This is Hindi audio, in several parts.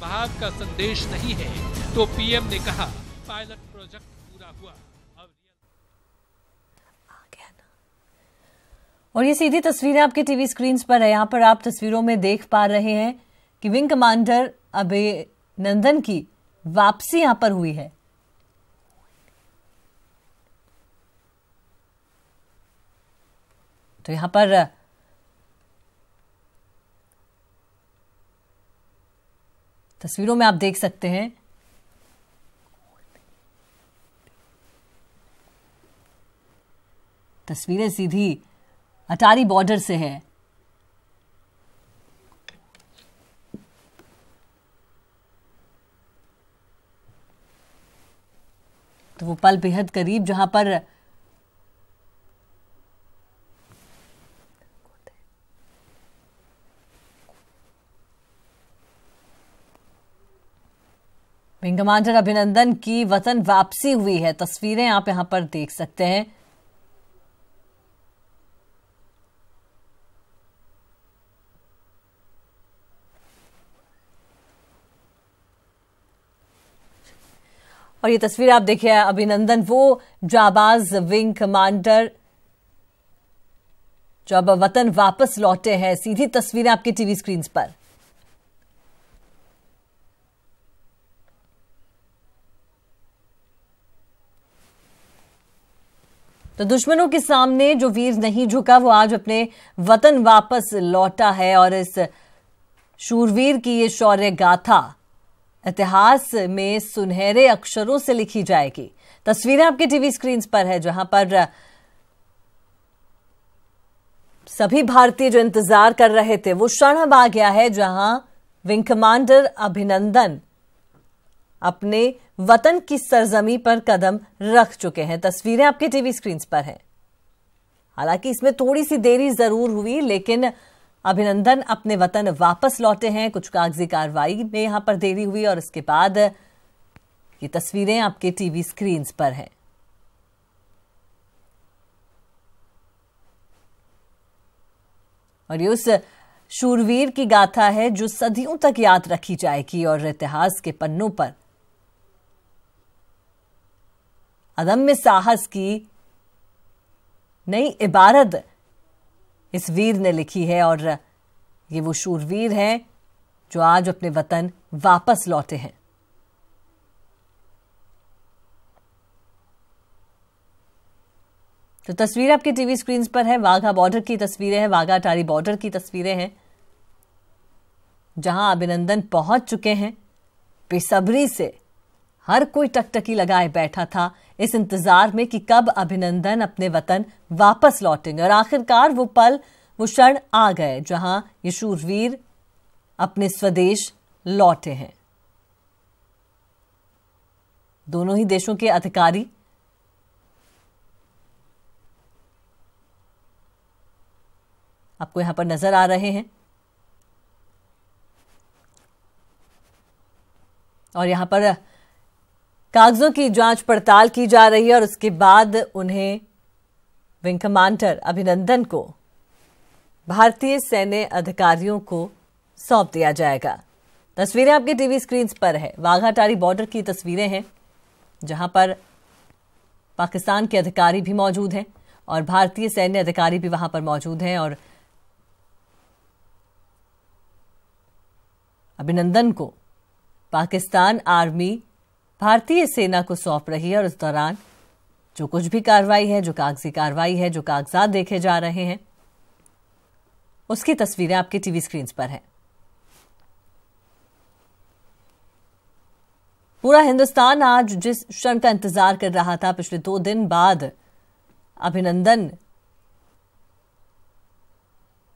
भाव का संदेश नहीं है, तो पीएम ने कहा पायलट प्रोजेक्ट पूरा हुआ। और ये सीधी तस्वीरें आपके टीवी स्क्रीन पर है। यहां पर आप तस्वीरों में देख पा रहे हैं कि विंग कमांडर अभिनंदन की वापसी यहां पर हुई है। तो यहां पर तस्वीरों में आप देख सकते हैं तस्वीरें सीधी अटारी बॉर्डर से है। तो वो पल बेहद करीब जहां पर विंग कमांडर अभिनंदन की वतन वापसी हुई है। तस्वीरें आप यहां पर देख सकते हैं। और ये तस्वीर आप देखिए, अभिनंदन वो जाबाज विंग कमांडर जो अब वतन वापस लौटे हैं। सीधी तस्वीरें आपकी टीवी स्क्रीन पर। तो दुश्मनों के सामने जो वीर नहीं झुका वो आज अपने वतन वापस लौटा है। और इस शूरवीर की ये शौर्य गाथा इतिहास में सुनहरे अक्षरों से लिखी जाएगी। तस्वीरें आपके टीवी स्क्रीन पर है जहां पर सभी भारतीय जो इंतजार कर रहे थे वो क्षण अब आ गया है जहां विंग कमांडर अभिनंदन अपने वतन की सरजमी पर कदम रख चुके हैं। तस्वीरें आपके टीवी स्क्रीन पर हैं। हालांकि इसमें थोड़ी सी देरी जरूर हुई, लेकिन अभिनंदन अपने वतन वापस लौटे हैं। कुछ कागजी कार्रवाई में यहां पर देरी हुई और इसके बाद ये तस्वीरें आपके टीवी स्क्रीन पर हैं। और ये उस शूरवीर की गाथा है जो सदियों तक याद रखी जाएगी और इतिहास के पन्नों पर अदम्य साहस की नई इबारत इस वीर ने लिखी है। और ये वो शूरवीर हैं जो आज अपने वतन वापस लौटे हैं। तो तस्वीर आपकी टीवी स्क्रीन पर है। वाघा बॉर्डर की तस्वीरें हैं, वाघा अटारी बॉर्डर की तस्वीरें हैं जहां अभिनंदन पहुंच चुके हैं। बेसब्री से हर कोई टकटकी लगाए बैठा था इस इंतजार में कि कब अभिनंदन अपने वतन वापस लौटेंगे। और आखिरकार वो पल, वो क्षण आ गए जहां ये शूरवीर अपने स्वदेश लौटे हैं। दोनों ही देशों के अधिकारी आपको यहां पर नजर आ रहे हैं। और यहां पर कागजों की जांच पड़ताल की जा रही है और उसके बाद उन्हें विंग कमांडर अभिनंदन को भारतीय सैन्य अधिकारियों को सौंप दिया जाएगा। तस्वीरें आपके टीवी स्क्रीन पर है। वाघा अटारी बॉर्डर की तस्वीरें हैं जहां पर पाकिस्तान के अधिकारी भी मौजूद हैं और भारतीय सैन्य अधिकारी भी वहां पर मौजूद हैं। और अभिनंदन को पाकिस्तान आर्मी भारतीय सेना को सौंप रही है। और इस दौरान जो कुछ भी कार्रवाई है, जो कागजी कार्रवाई है, जो कागजात देखे जा रहे हैं, उसकी तस्वीरें आपके टीवी स्क्रीन पर हैं। पूरा हिंदुस्तान आज जिस क्षण का इंतजार कर रहा था, पिछले 2 दिन बाद अभिनंदन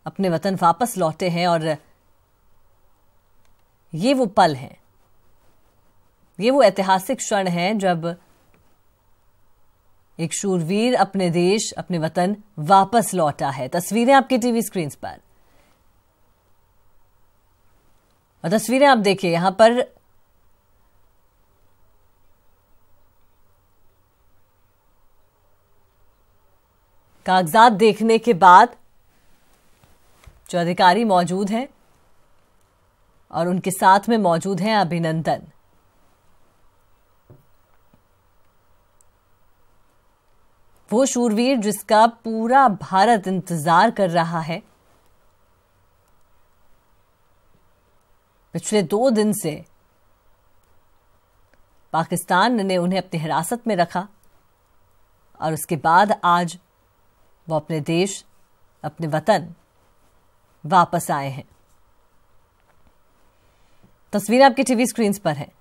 अपने वतन वापस लौटे हैं। और ये वो पल हैं, ये वो ऐतिहासिक क्षण है जब एक शूरवीर अपने देश, अपने वतन वापस लौटा है। तस्वीरें आपकी टीवी स्क्रीन पर। और तस्वीरें आप देखिए, यहां पर कागजात देखने के बाद जो अधिकारी मौजूद हैं और उनके साथ में मौजूद हैं अभिनंदन। वो शूरवीर जिसका पूरा भारत इंतजार कर रहा है। पिछले 2 दिन से पाकिस्तान ने उन्हें अपनी हिरासत में रखा और उसके बाद आज वो अपने देश, अपने वतन वापस आए हैं। तस्वीरें आपकी टीवी स्क्रीन पर हैं।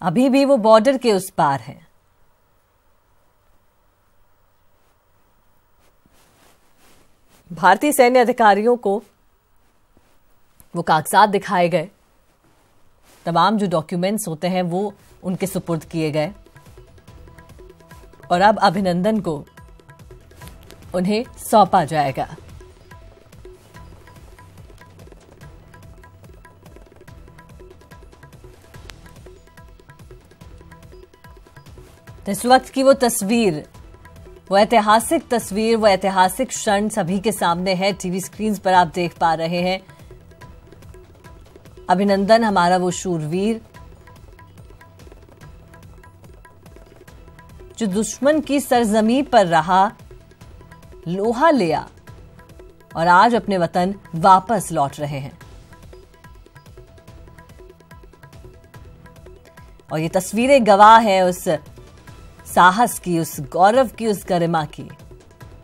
अभी भी वो बॉर्डर के उस पार हैं। भारतीय सैन्य अधिकारियों को वो कागजात दिखाए गए, तमाम जो डॉक्यूमेंट्स होते हैं वो उनके सुपुर्द किए गए और अब अभिनंदन को उन्हें सौंपा जाएगा। इस वक्त की वो तस्वीर, वो ऐतिहासिक तस्वीर, वो ऐतिहासिक क्षण सभी के सामने है। टीवी स्क्रीन पर आप देख पा रहे हैं अभिनंदन, हमारा वो शूरवीर जो दुश्मन की सरजमी पर रहा, लोहा लिया और आज अपने वतन वापस लौट रहे हैं। और ये तस्वीरें गवाह है उस साहस की, उस गौरव की, उस गरिमा की,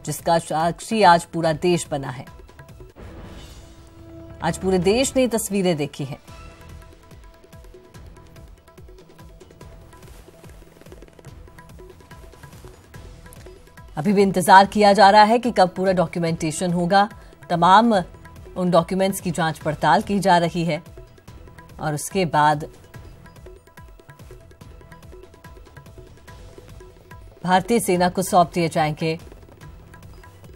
जिसका साक्षी आज पूरा देश बना है। आज पूरे देश ने तस्वीरें देखी हैं। अभी भी इंतजार किया जा रहा है कि कब पूरा डॉक्यूमेंटेशन होगा। तमाम उन डॉक्यूमेंट्स की जांच पड़ताल की जा रही है और उसके बाद भारतीय सेना को सौंप दिए जाएंगे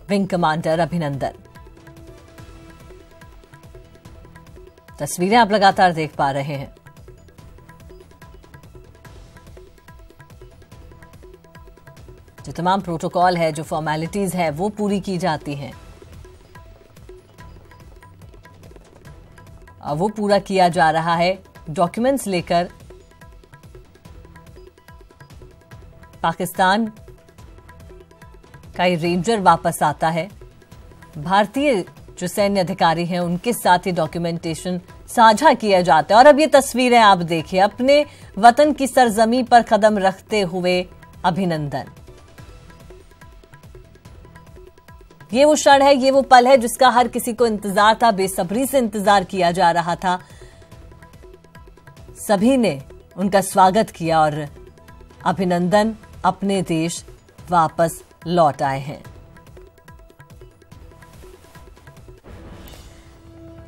विंग कमांडर अभिनंदन। तस्वीरें आप लगातार देख पा रहे हैं। जो तमाम प्रोटोकॉल है, जो फॉर्मेलिटीज है, वो पूरी की जाती हैं और वो पूरा किया जा रहा है। डॉक्यूमेंट्स लेकर पाकिस्तान का ये रेंजर वापस आता है। भारतीय जो सैन्य अधिकारी हैं उनके साथ ये डॉक्यूमेंटेशन साझा किया जाता है। और अब ये तस्वीरें आप देखिए, अपने वतन की सरजमी पर कदम रखते हुए अभिनंदन। ये वो क्षण है, ये वो पल है जिसका हर किसी को इंतजार था, बेसब्री से इंतजार किया जा रहा था। सभी ने उनका स्वागत किया और अभिनंदन अपने देश वापस लौट आए हैं।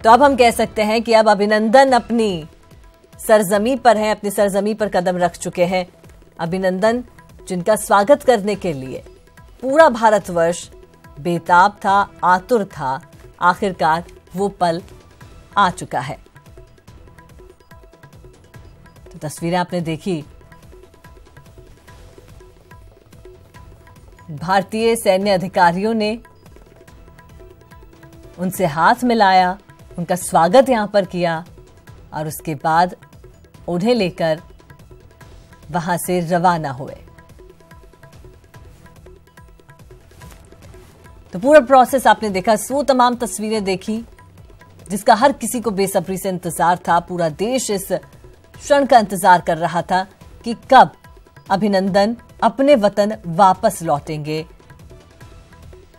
तो अब हम कह सकते हैं कि अब अभिनंदन अपनी सरजमी पर हैं, अपनी सरजमी पर कदम रख चुके हैं। अभिनंदन जिनका स्वागत करने के लिए पूरा भारतवर्ष बेताब था, आतुर था, आखिरकार वो पल आ चुका है। तो तस्वीरें आपने देखी, भारतीय सैन्य अधिकारियों ने उनसे हाथ मिलाया, उनका स्वागत यहां पर किया और उसके बाद उन्हें लेकर वहां से रवाना हुए। तो पूरा प्रोसेस आपने देखा, सो तमाम तस्वीरें देखी जिसका हर किसी को बेसब्री से इंतजार था। पूरा देश इस क्षण का इंतजार कर रहा था कि कब अभिनंदन अपने वतन वापस लौटेंगे।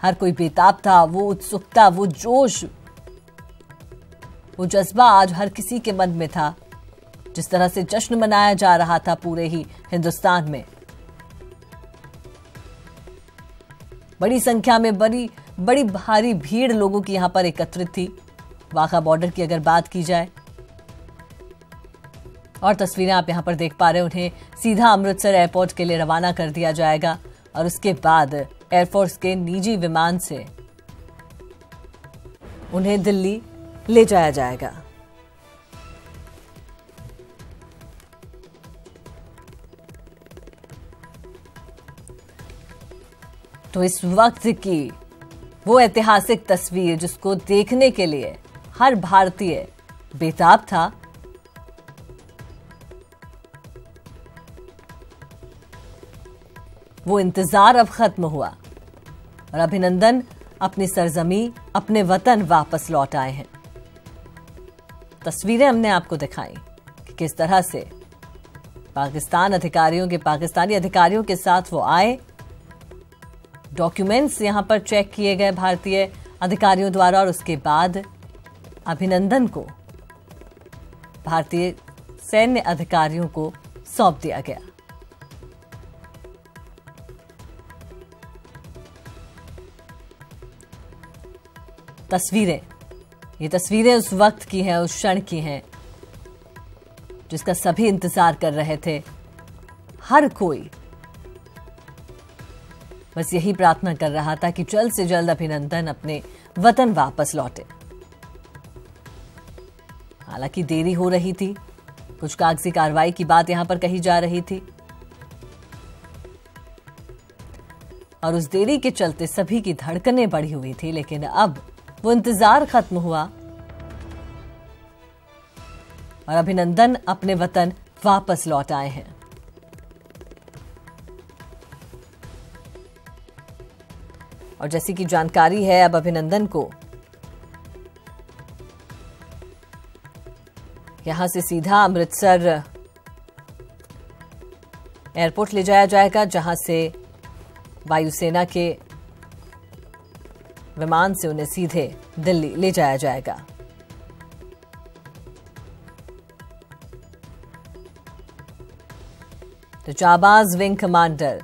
हर कोई बेताब था, वो उत्सुकता, वो जोश, वो जज्बा आज हर किसी के मन में था। जिस तरह से जश्न मनाया जा रहा था पूरे ही हिंदुस्तान में, बड़ी संख्या में बड़ी भारी भीड़ लोगों की यहां पर एकत्रित थी। वाघा बॉर्डर की अगर बात की जाए, और तस्वीरें आप यहां पर देख पा रहे हैं, उन्हें सीधा अमृतसर एयरपोर्ट के लिए रवाना कर दिया जाएगा और उसके बाद एयरफोर्स के निजी विमान से उन्हें दिल्ली ले जाया जाएगा। तो इस वक्त की वो ऐतिहासिक तस्वीर जिसको देखने के लिए हर भारतीय बेताब था, वो इंतजार अब खत्म हुआ और अभिनंदन अपनी सरजमी, अपने वतन वापस लौट आए हैं। तस्वीरें हमने आपको दिखाई कि किस तरह से पाकिस्तानी अधिकारियों के साथ वो आए। डॉक्यूमेंट्स यहां पर चेक किए गए भारतीय अधिकारियों द्वारा और उसके बाद अभिनंदन को भारतीय सैन्य अधिकारियों को सौंप दिया गया। ये तस्वीरें उस वक्त की हैं, उस क्षण की हैं जिसका सभी इंतजार कर रहे थे। हर कोई बस यही प्रार्थना कर रहा था कि जल्द से जल्द अभिनंदन अपने वतन वापस लौटे। हालांकि देरी हो रही थी, कुछ कागजी कार्रवाई की बात यहां पर कही जा रही थी और उस देरी के चलते सभी की धड़कनें बढ़ी हुई थी। लेकिन अब वो इंतजार खत्म हुआ और अभिनंदन अपने वतन वापस लौट आए हैं। और जैसी कि जानकारी है, अब अभिनंदन को यहां से सीधा अमृतसर एयरपोर्ट ले जाया जाएगा, जहां से वायुसेना के विमान से उन्हें सीधे दिल्ली ले जाया जाएगा। तो जाबाज विंग कमांडर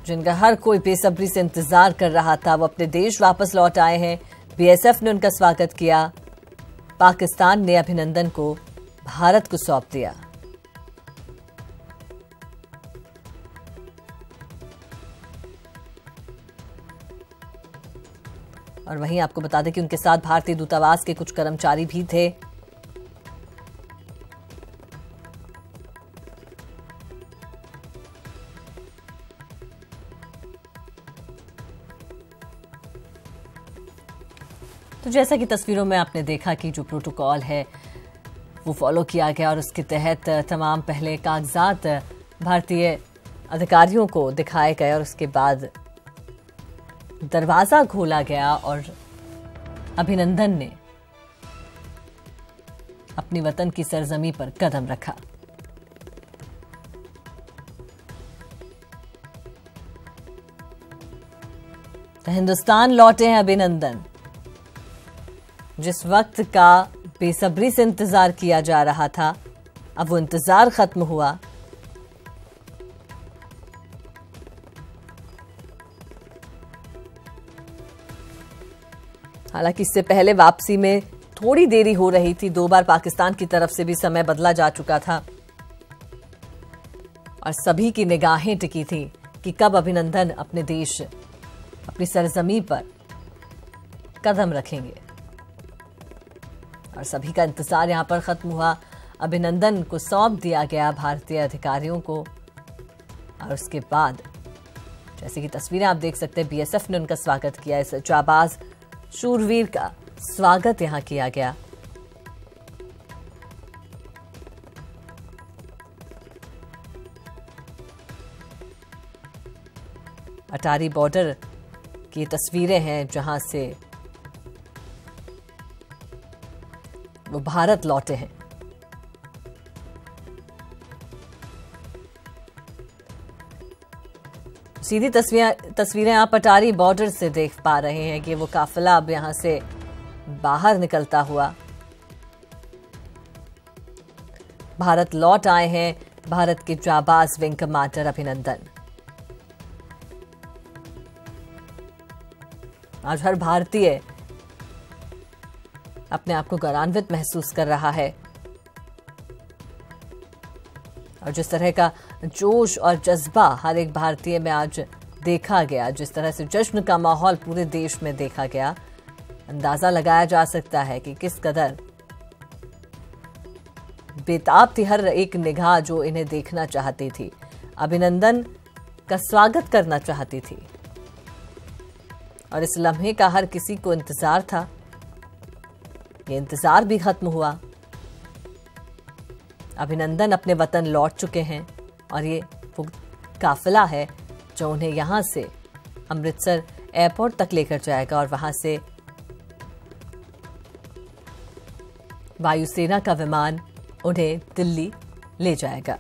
जिनका हर कोई बेसब्री से इंतजार कर रहा था, वो अपने देश वापस लौट आए हैं। बीएसएफ ने उनका स्वागत किया। पाकिस्तान ने अभिनंदन को भारत को सौंप दिया। और वहीं आपको बता दें कि उनके साथ भारतीय दूतावास के कुछ कर्मचारी भी थे। तो जैसा कि तस्वीरों में आपने देखा कि जो प्रोटोकॉल है वो फॉलो किया गया और उसके तहत तमाम पहले कागजात भारतीय अधिकारियों को दिखाए गए और उसके बाद दरवाजा खोला गया और अभिनंदन ने अपनी वतन की सरजमी पर कदम रखा। तो हिंदुस्तान लौटे हैं अभिनंदन। जिस वक्त का बेसब्री से इंतजार किया जा रहा था, अब वो इंतजार खत्म हुआ। हालांकि इससे पहले वापसी में थोड़ी देरी हो रही थी। 2 बार पाकिस्तान की तरफ से भी समय बदला जा चुका था और सभी की निगाहें टिकी थी कि कब अभिनंदन अपने देश, अपनी सरजमी पर कदम रखेंगे। और सभी का इंतजार यहां पर खत्म हुआ। अभिनंदन को सौंप दिया गया भारतीय अधिकारियों को और उसके बाद जैसे कि तस्वीरें आप देख सकते हैं, बीएसएफ ने उनका स्वागत किया। इस जाबाज शूरवीर का स्वागत यहां किया गया। अटारी बॉर्डर की तस्वीरें हैं जहां से वो भारत लौटे हैं। सीधी तस्वीरें आप अटारी बॉर्डर से देख पा रहे हैं कि वो काफिला अब यहां से बाहर निकलता हुआ भारत लौट आए हैं। भारत के जाबाज विंग कमांडर अभिनंदन। आज हर भारतीय अपने आप को गौरवान्वित महसूस कर रहा है और जिस तरह का जोश और जज्बा हर एक भारतीय में आज देखा गया, जिस तरह से जश्न का माहौल पूरे देश में देखा गया, अंदाजा लगाया जा सकता है कि किस कदर बेताब थी हर एक निगाह जो इन्हें देखना चाहती थी, अभिनंदन का स्वागत करना चाहती थी। और इस लम्हे का हर किसी को इंतजार था। ये इंतजार भी खत्म हुआ। अभिनंदन अपने वतन लौट चुके हैं और ये वो काफिला है जो उन्हें यहां से अमृतसर एयरपोर्ट तक लेकर जाएगा और वहां से वायुसेना का विमान उन्हें दिल्ली ले जाएगा।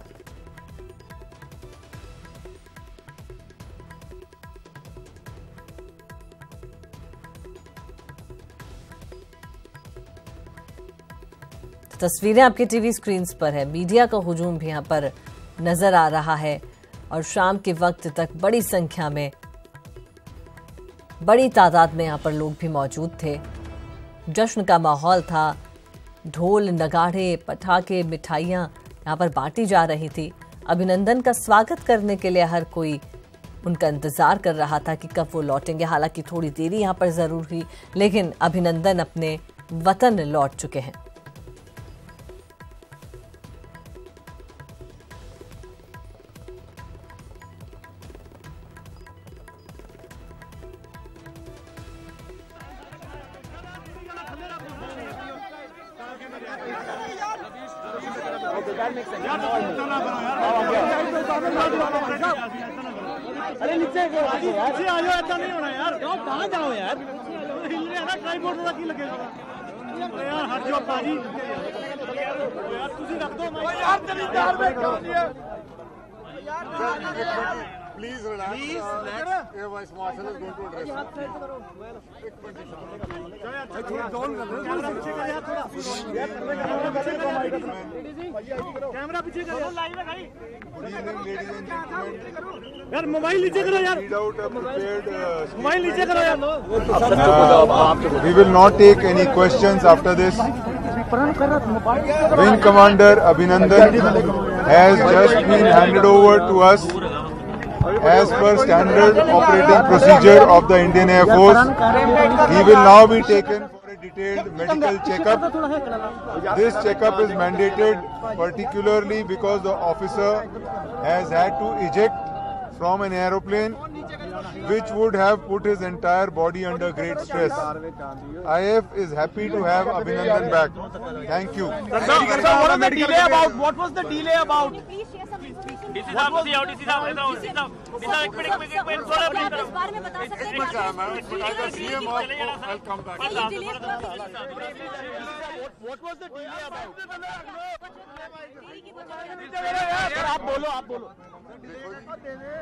तस्वीरें आपके टीवी स्क्रीन पर है। मीडिया का हुजूम भी यहां पर नजर आ रहा है और शाम के वक्त तक बड़ी संख्या में, बड़ी तादाद में यहां पर लोग भी मौजूद थे। जश्न का माहौल था। ढोल, नगाड़े, पटाखे, मिठाइयां यहां पर बांटी जा रही थी। अभिनंदन का स्वागत करने के लिए हर कोई उनका इंतजार कर रहा था कि कब वो लौटेंगे। हालांकि थोड़ी देरी यहां पर जरूर हुई, लेकिन अभिनंदन अपने वतन लौट चुके हैं। अरे नीचे आ जाओ, ऐसा नहीं होना यार। कहाँ जाओ यार, हिलने ना ट्राइपॉड का की लगेगा यार। हट जाओ पाजी यार, तुसी रख दो यार। तेरी कार में क्यों दिया यार? Please relax. Air Vice Marshal is going to address camera पीछे करो, लाइव है भाई। यार मोबाइल नीचे करो यार, मोबाइल नीचे करो यार। We will not take any questions after this. Wing Commander Abhinandan has just been handed over to us as per standard operating procedure of the Indian Air Force. He will now be taken for a detailed medical checkup. This checkup is mandated particularly because the officer has had to eject from an aeroplane which would have put his entire body under great stress. IF is happy to have Abhinandan back. Thank you. What was the delay about? What was the delay about? DC साहब मुझे आओ, DC साहब एक मिनट थोड़ा ब्रेक करो। इस बारे में बता सकते हैं What was the delay about? आप बोलो।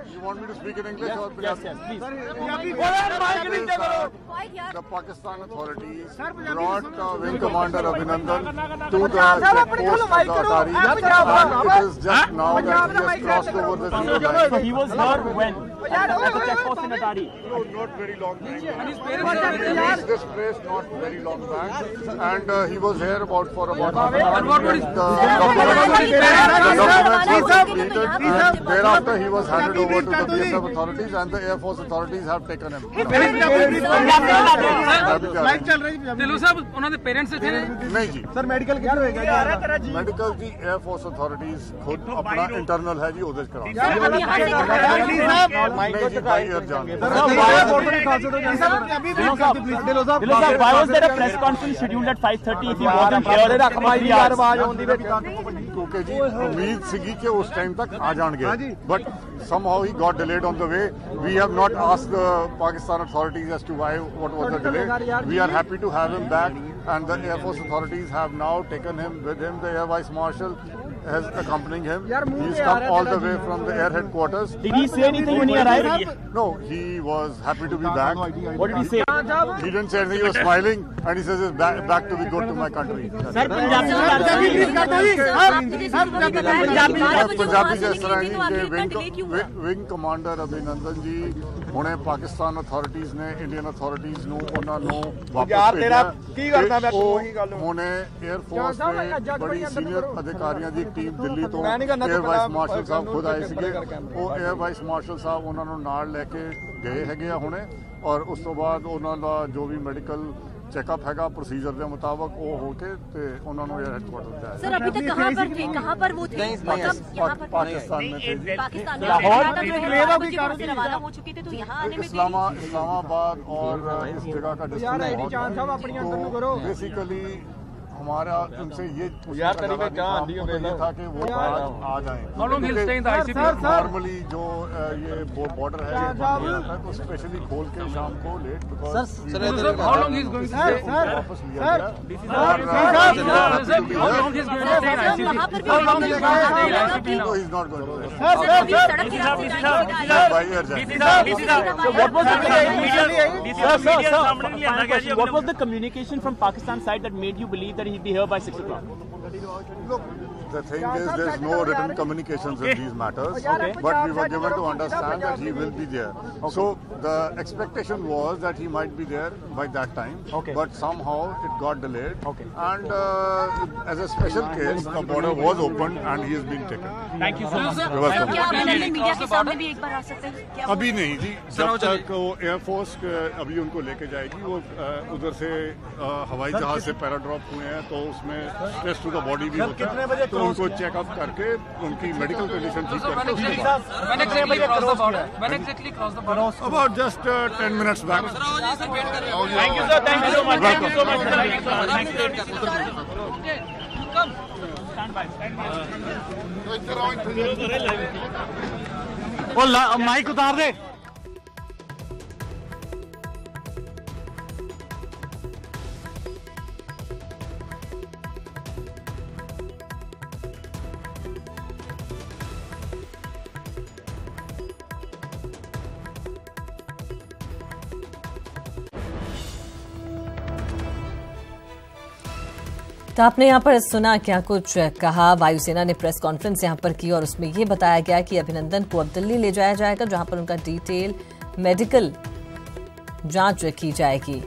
You want me to speak in English or Yes, please. The Pakistan authorities brought Wing Commander Abhinandan to the checkpost of the Atari, and it is just now that he has crossed over the zero line. So he was here when? At the checkpost in Atari. No, not very long back. He reached this place not very long back, and he was here for about half an hour. The documents were completed, and thereafter he was handed over to the BSF authorities, and the Air Force authorities have taken him. Dhillon साहब उन्होंने पेरेंट्स से थे नहीं जी सर मेडिकल क्या होएगा? मेडिकल जी एयर फोर्स अथॉरिटीज खुद अपना इंटरनल है जी, उधर कराओ। नहीं जी भाई एयर जान। Why was there a press conference scheduled at 5:30 if he wasn't here? क्योंकि जी उम्मीद सीगी कि उस टाइम तक आ जाएंगे, but somehow he got delayed on the way. We have not asked the Pakistan authorities as to what was the delay. We are happy to have him back, and the Air Force authorities have now taken him with him. The Air Vice Marshal is accompanying him. He's come all the way from the air headquarters. Did he say anything when he arrived? No, he was happy to be back. What did he say? He didn't say anything. He was smiling, and he says it's back to be good to my country. Sir, Punjabi जिस तरह जी के विंग कमांडर अभिनंदन जी हुणे पाकिस्तान अथॉरिटीज ने इंडियन अथॉरिटीज ਨੂੰ ਉਹਨਾਂ ਨੂੰ ਵਾਪਸ ਭੇਜਿਆ। ਕੀ ਕਰਦਾ ਮੈਂ ਉਹੀ ਗੱਲ ਹੁਣੇ 에ਅਰ ਫੋਰਸ ਦੇ ਬੜੀ ਸੀਨੀਅਰ ਅਧਿਕਾਰੀਆਂ ਦੀ ਟੀਮ ਦਿੱਲੀ ਤੋਂ 에ਅਰ ਵਾਈਸ ਮਾਰਸ਼ਲ ਸਾਹਿਬ ਖੁਦ ਆਏ ਸੀਗੇ। ਉਹ 에ਅਰ ਵਾਈਸ ਮਾਰਸ਼ਲ ਸਾਹਿਬ ਉਹਨਾਂ ਨੂੰ ਨਾਲ ਲੈ ਕੇ ਗਏ ਹੈਗੇ ਆ ਹੁਣੇ, ਔਰ ਉਸ ਤੋਂ ਬਾਅਦ ਉਹਨਾਂ ਦਾ ਜੋ ਵੀ ਮੈਡੀਕਲ ਚੈੱਕਅਪ ਹੈਗਾ ਪ੍ਰੋਸੀਜਰ ਦੇ ਮੁਤਾਬਕ ਉਹ ਹੋ ਕੇ ਤੇ ਉਹਨਾਂ ਨੂੰ ਇਹ ਹੈਡਕੁਆਟਰ ਜਾਏ। सर अभी तक कहाँ पर थे, कहाँ पर वो थे? पाकिस्तान में थे जी। पाकिस्तान में लाहौर से रवाना हो चुके थे, तो यहाँ आने में इस्लामाबाद और इस जगह का डिस्ट्रिक्ट तो बेसिकली हमारा उनसे ये था कि वो आ जाएं। नॉर्मली जो ये बॉर्डर है तो स्पेशली खोल के शाम को लेट वापस लिया What was the communication from Pakistan side that made you believe that he'd be here by 6 o'clock? Look, the thing is, there's no written communications in these matters, but we were given to understand that he will be there. So the expectation was that he might be there by that time, but somehow it got delayed. And as a special case, the border was opened and he has been taken. Thank you so much. क्या अभिनंदन मीडिया के सामने भी एक बार आ सकते हैं? अभी नहीं जी, जब तक वो एयरफोर्स अभी उनको लेके जाएगी, वो उधर से हवाई जहाज से पैराड्रॉप हुए हैं, तो उसमें स्ट्रेस टू द बॉडी भी होता है, तो उनको चेकअप करके उनकी मेडिकल कंडीशन ठीक करके उसके बाद about just 10 minutes back. Thank you sir, thank you so much. Thank you so much. Mike उतार दे। तो आपने यहाँ पर सुना क्या कुछ कहा वायुसेना ने प्रेस कॉन्फ्रेंस यहाँ पर की और उसमें ये बताया गया कि अभिनंदन को अब दिल्ली ले जाया जाएगा जहाँ पर उनका डिटेल मेडिकल जांच की जाएगी।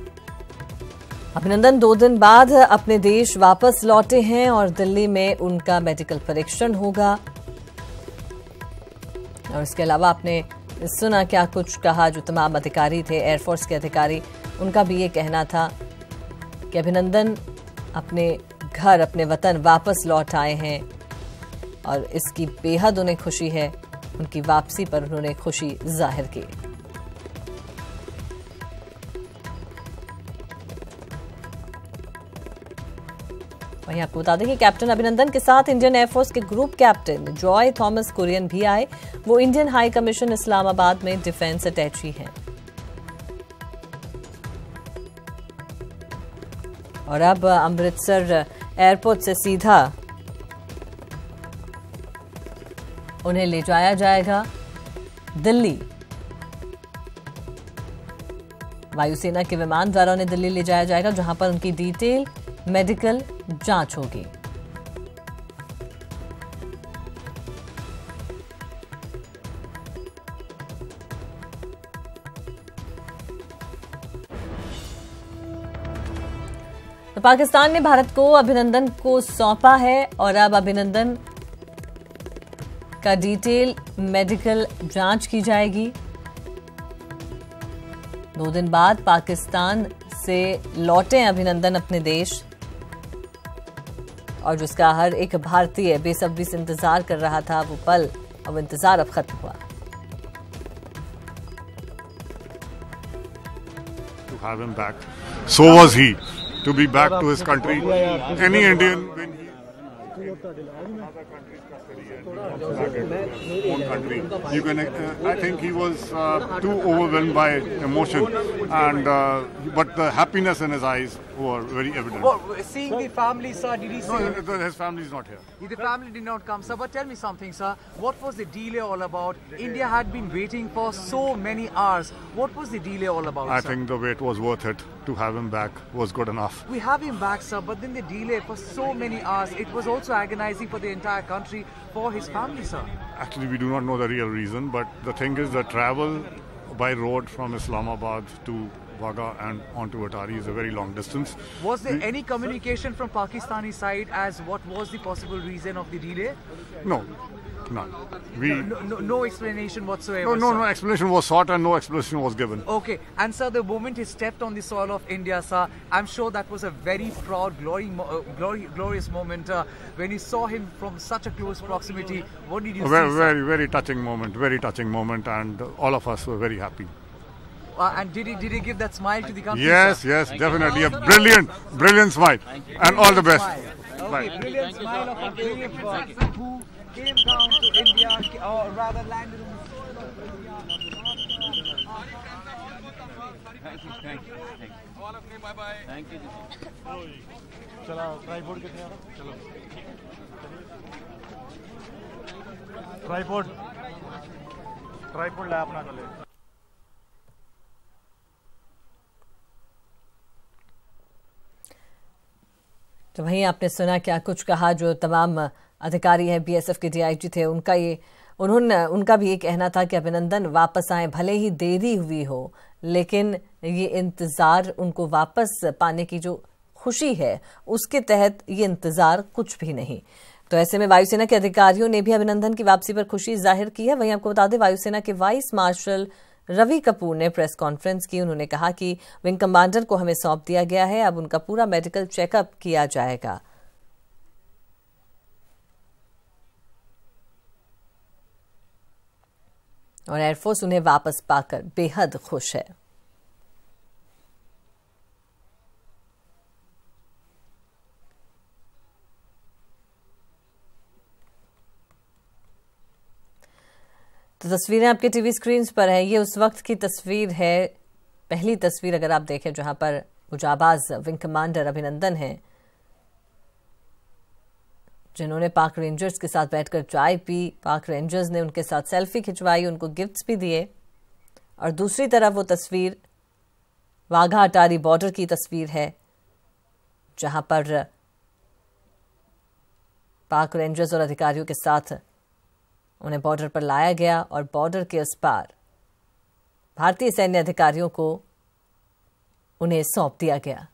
अभिनंदन 2 दिन बाद अपने देश वापस लौटे हैं और दिल्ली में उनका मेडिकल परीक्षण होगा। और इसके अलावा आपने सुना क्या कुछ कहा जो तमाम अधिकारी थे, एयरफोर्स के अधिकारी, उनका भी ये कहना था कि अभिनंदन अपने घर, अपने वतन वापस लौट आए हैं और इसकी बेहद उन्हें खुशी है। उनकी वापसी पर उन्होंने खुशी जाहिर की। वहीं आपको बता दें कि कैप्टन अभिनंदन के साथ इंडियन एयरफोर्स के ग्रुप कैप्टन जॉय थॉमस कुरियन भी आए। वो इंडियन हाई कमीशन इस्लामाबाद में डिफेंस अटैची हैं। और अब अमृतसर एयरपोर्ट से सीधा उन्हें ले जाया जाएगा दिल्ली। वायुसेना के विमान द्वारा उन्हें दिल्ली ले जाया जाएगा जहां पर उनकी डिटेल मेडिकल जांच होगी। तो पाकिस्तान ने भारत को अभिनंदन को सौंपा है और अब अभिनंदन का डिटेल मेडिकल जांच की जाएगी। 2 दिन बाद पाकिस्तान से लौटे अभिनंदन अपने देश और जिसका हर एक भारतीय बेसब्री से इंतजार कर रहा था, वो पल, अब इंतजार अब खत्म हुआ। To have him back. So was he. To be back to his country. Any Indian when he other countries own country, you can. I think he was too overwhelmed by emotion, and but the happiness in his eyes were very evident. Well, seeing the family, sir, did he say? No, his family is not here. The family did not come, sir. But tell me something, sir. What was the delay all about? India had been waiting for so many hours. What was the delay all about, I sir? think the wait was worth it. To have him back was good enough. We have him back, sir, but then the delay for so many hours, it was also agonizing for the entire country, for his family, sir. Actually, we do not know the real reason, but the thing is the travel by road from Islamabad to Wagah and onto Atari is a very long distance. Was there any communication from Pakistani side as what was the possible reason of the delay? No. None. No explanation whatsoever. No explanation was sought and no explanation was given. Okay, and sir, the moment he stepped on the soil of India, sir, I'm sure that was a very proud, glorious moment when you saw him from such a close proximity. What did you see? Very touching moment, and all of us were very happy. And did he give that smile to the country? Yes, definitely a brilliant smile, and all the best. Okay, brilliant smile of a brave person who came down to India, or rather landed on the soil of India. Thank you. All of you, bye-bye. Thank you. चलो ट्राइपॉड कितने आ रहा? चलो ट्राइपॉड ला अपना चले. तो वहीं आपने सुना क्या कुछ कहा जो तमाम अधिकारी हैं, बीएसएफ के डीआईजी थे, उनका भी ये कहना था कि अभिनंदन वापस आए, भले ही देरी हुई हो, लेकिन ये इंतजार उनको वापस पाने की जो खुशी है उसके तहत ये इंतजार कुछ भी नहीं. तो ऐसे में वायुसेना के अधिकारियों ने भी अभिनंदन की वापसी पर खुशी जाहिर की है. वहीं आपको बता दें, वायुसेना के वाइस मार्शल रवि कपूर ने प्रेस कॉन्फ्रेंस की. उन्होंने कहा कि विंग कमांडर को हमें सौंप दिया गया है, अब उनका पूरा मेडिकल चेकअप किया जाएगा. और एयरफोर्स उन्हें वापस पाकर बेहद खुश है. तो तस्वीरें आपके टीवी स्क्रीन पर है. ये उस वक्त की तस्वीर है, पहली तस्वीर अगर आप देखें, जहां पर जाबाज विंग कमांडर अभिनंदन हैं, जिन्होंने पाक रेंजर्स के साथ बैठकर चाय पी. पाक रेंजर्स ने उनके साथ सेल्फी खिंचवाई, उनको गिफ्ट्स भी दिए. और दूसरी तरफ वो तस्वीर वाघा अटारी बॉर्डर की तस्वीर है, जहां पर पाक रेंजर्स और अधिकारियों के साथ उन्हें बॉर्डर पर लाया गया और बॉर्डर के उस पार भारतीय सैन्य अधिकारियों को उन्हें सौंप दिया गया.